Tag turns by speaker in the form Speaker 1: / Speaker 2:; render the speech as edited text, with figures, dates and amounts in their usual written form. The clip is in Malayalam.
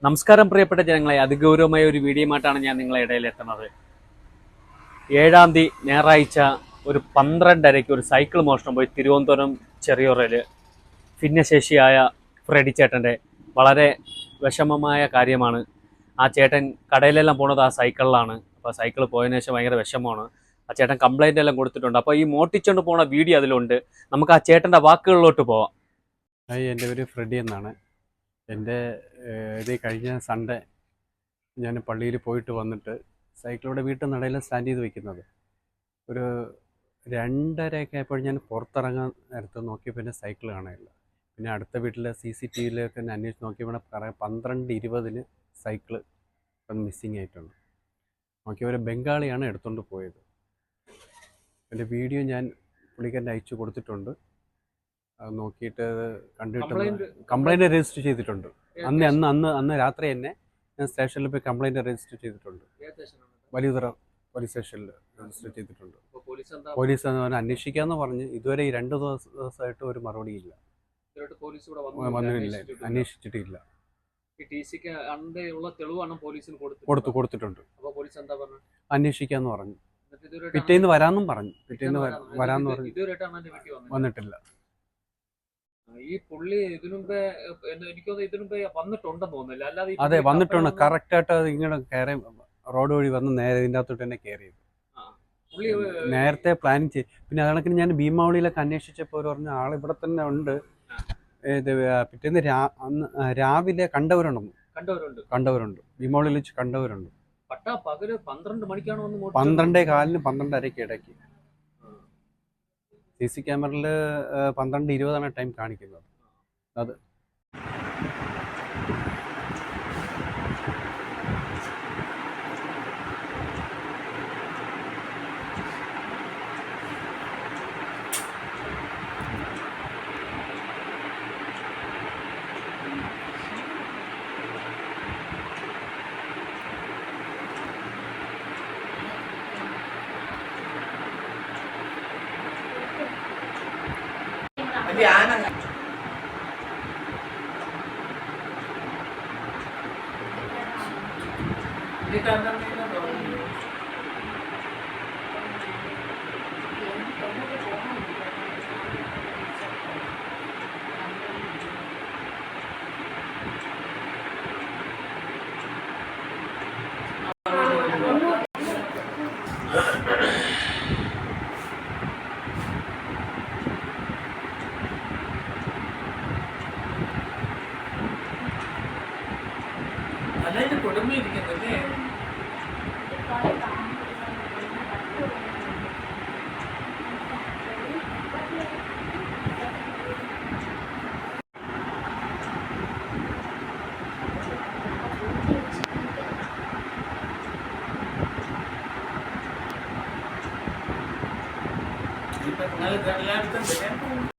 Speaker 1: നമസ്കാരം പ്രിയപ്പെട്ട ജനങ്ങളെ, അതിഗൗരവമായ ഒരു വീഡിയോയുമായിട്ടാണ് ഞാൻ നിങ്ങളെ ഇടയിൽ എത്തുന്നത്. 7-ാം തീയതി ഞായറാഴ്ച ഒരു 12:30 ഒരു സൈക്കിൾ മോഷണം പോയി തിരുവനന്തപുരം ചെറിയൂരിൽ ഭിന്നശേഷിയായ ഫ്രെഡി ചേട്ടൻ്റെ വളരെ വിഷമമായ കാര്യമാണ്. ആ ചേട്ടൻ കടയിലെല്ലാം പോണത് ആ സൈക്കിളിലാണ്. അപ്പോൾ സൈക്കിൾ പോയതിനു ശേഷം ഭയങ്കര വിഷമമാണ്. ആ ചേട്ടൻ കംപ്ലൈൻ്റ് എല്ലാം കൊടുത്തിട്ടുണ്ട്. അപ്പോൾ ഈ മോട്ടിച്ചുകൊണ്ട് പോണ വീഡിയോ അതിലുണ്ട്. നമുക്ക് ആ ചേട്ടൻ്റെ വാക്കുകളിലോട്ട് പോവാം.
Speaker 2: എൻ്റെ പേര് ഫ്രെഡി എന്നാണ്. എൻ്റെ കഴിഞ്ഞ സൺഡേ ഞാൻ പള്ളിയിൽ പോയിട്ട് വന്നിട്ട് സൈക്കിളോടെ വീട്ടിൽ നടയിൽ സ്റ്റാൻഡ് ചെയ്ത് വെക്കുന്നത് ഒരു 2:30 ആയപ്പോൾ ഞാൻ പുറത്തിറങ്ങാൻ നേരത്ത് നോക്കിയപ്പോൾ പിന്നെ സൈക്കിൾ കാണാനില്ല. പിന്നെ അടുത്ത വീട്ടിലെ CCTVയിലൊക്കെ തന്നെ അന്വേഷിച്ച് നോക്കിയപ്പോൾ പറയാം 12:20 സൈക്കിള് ഇപ്പം മിസ്സിങ് ആയിട്ടുണ്ട്. നോക്കിയവരെ ബംഗാളിയാണ് എടുത്തുകൊണ്ട് പോയത്. എൻ്റെ വീഡിയോ ഞാൻ പുള്ളിക്കാരൻ്റെ അയച്ചു കൊടുത്തിട്ടുണ്ട്. അത് നോക്കിയിട്ട് കണ്ടിട്ട് കംപ്ലൈൻറ്റ് രജിസ്റ്റർ ചെയ്തിട്ടുണ്ട്. അന്ന് രാത്രി തന്നെ ഞാൻ സ്റ്റേഷനിൽ പോയി കംപ്ലൈൻറ്റ് രജിസ്റ്റർ ചെയ്തിട്ടുണ്ട്. വലിയതുറ പോലീസ് സ്റ്റേഷനിൽ രജിസ്റ്റർ ചെയ്തിട്ടുണ്ട്. പോലീസ് അന്വേഷിക്കാമെന്ന് പറഞ്ഞ് ഇതുവരെ ഈ 2 ദിവസമായിട്ട് ഒരു മറുപടിയില്ല. വന്നില്ല, അന്വേഷിച്ചിട്ടില്ല. കൊടുത്തിട്ടുണ്ട്. അന്വേഷിക്കാന്ന് പറഞ്ഞു. പിറ്റേന്ന് വരാമെന്നും പറഞ്ഞു. വരാമെന്ന് പറഞ്ഞു. വന്നിട്ടില്ല.
Speaker 1: ഈ പുള്ളി ഇതിനുമ്പേ വന്നിട്ടുണ്ടെന്ന് തോന്നുന്നില്ല. അല്ലാതെ
Speaker 2: അതെ, വന്നിട്ടുണ്ട്. കറക്റ്റായിട്ട് ഇങ്ങനെ കയറി റോഡ് വഴി വന്ന് നേരെ ഇതിൻ്റെ അകത്തോട്ട് തന്നെ കയറിയത്. നേരത്തെ പ്ലാൻ ചെയ്ത്. പിന്നെ അതണക്കിന് ഞാൻ ഭീമാവളിയിലൊക്കെ അന്വേഷിച്ചപ്പോൾ അവർ പറഞ്ഞ ആളിവിടെ തന്നെ ഉണ്ട്. പിറ്റേന്ന് അന്ന് രാവിലെ കണ്ടവരുണ്ട്. ഭീമാവളിയിൽ വെച്ച് കണ്ടവരുണ്ട്.
Speaker 1: 12 മണിക്കാണോ?
Speaker 2: 12:15 12:30 ഇടയ്ക്ക്. CC ക്യാമറയിൽ 12:20 ടൈം കാണിക്കുന്നത്. അത്
Speaker 1: അതിന്റെ കൊടുമ്പിരിക്കുന്നല്ലേ. ഇപ്പൊ നിങ്ങൾ എല്ലായിടത്തും